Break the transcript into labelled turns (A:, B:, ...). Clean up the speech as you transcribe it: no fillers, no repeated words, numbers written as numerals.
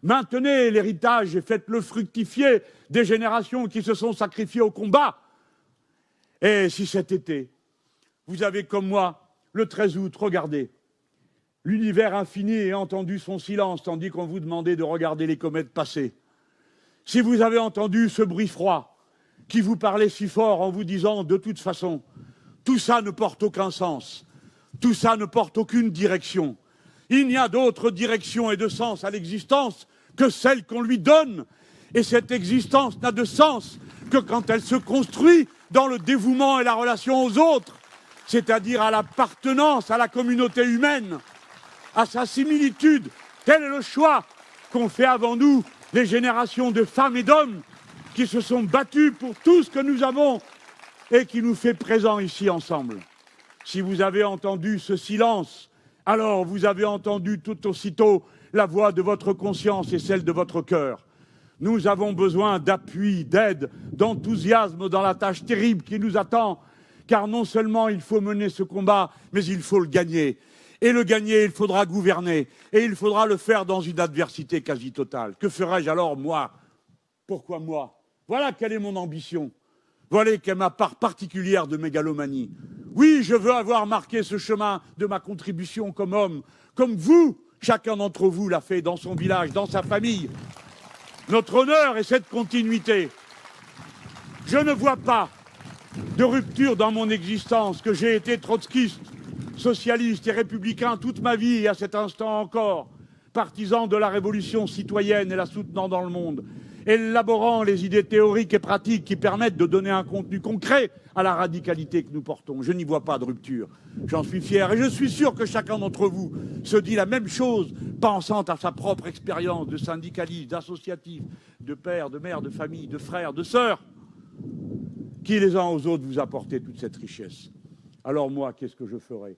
A: Maintenez l'héritage et faites-le fructifier des générations qui se sont sacrifiées au combat. Et si cet été, vous avez comme moi, le 13 août, regardez, l'univers infini et entendu son silence, tandis qu'on vous demandait de regarder les comètes passer. Si vous avez entendu ce bruit froid qui vous parlait si fort en vous disant de toute façon, tout ça ne porte aucun sens, tout ça ne porte aucune direction. Il n'y a d'autre direction et de sens à l'existence que celle qu'on lui donne. Et cette existence n'a de sens que quand elle se construit dans le dévouement et la relation aux autres, c'est-à-dire à l'appartenance à la communauté humaine, à sa similitude. Tel est le choix qu'ont fait avant nous les générations de femmes et d'hommes qui se sont battus pour tout ce que nous avons et qui nous fait présent ici ensemble. Si vous avez entendu ce silence, alors vous avez entendu tout aussitôt la voix de votre conscience et celle de votre cœur. Nous avons besoin d'appui, d'aide, d'enthousiasme dans la tâche terrible qui nous attend, car non seulement il faut mener ce combat, mais il faut le gagner. Et le gagner, il faudra gouverner, et il faudra le faire dans une adversité quasi totale. Que ferais-je alors, moi? Pourquoi moi? Voilà quelle est mon ambition. Voilà quelle est ma part particulière de mégalomanie. Oui, je veux avoir marqué ce chemin de ma contribution comme homme, comme vous, chacun d'entre vous l'a fait dans son village, dans sa famille. Notre honneur est cette continuité. Je ne vois pas de rupture dans mon existence, que j'ai été trotskiste, socialiste et républicain toute ma vie et à cet instant encore, partisan de la révolution citoyenne et la soutenant dans le monde, élaborant les idées théoriques et pratiques qui permettent de donner un contenu concret à la radicalité que nous portons. Je n'y vois pas de rupture. J'en suis fier et je suis sûr que chacun d'entre vous se dit la même chose, pensant à sa propre expérience de syndicaliste, d'associatif, de père, de mère, de famille, de frère, de sœur, qui les uns aux autres vous apportez toute cette richesse. Alors moi, qu'est-ce que je ferai?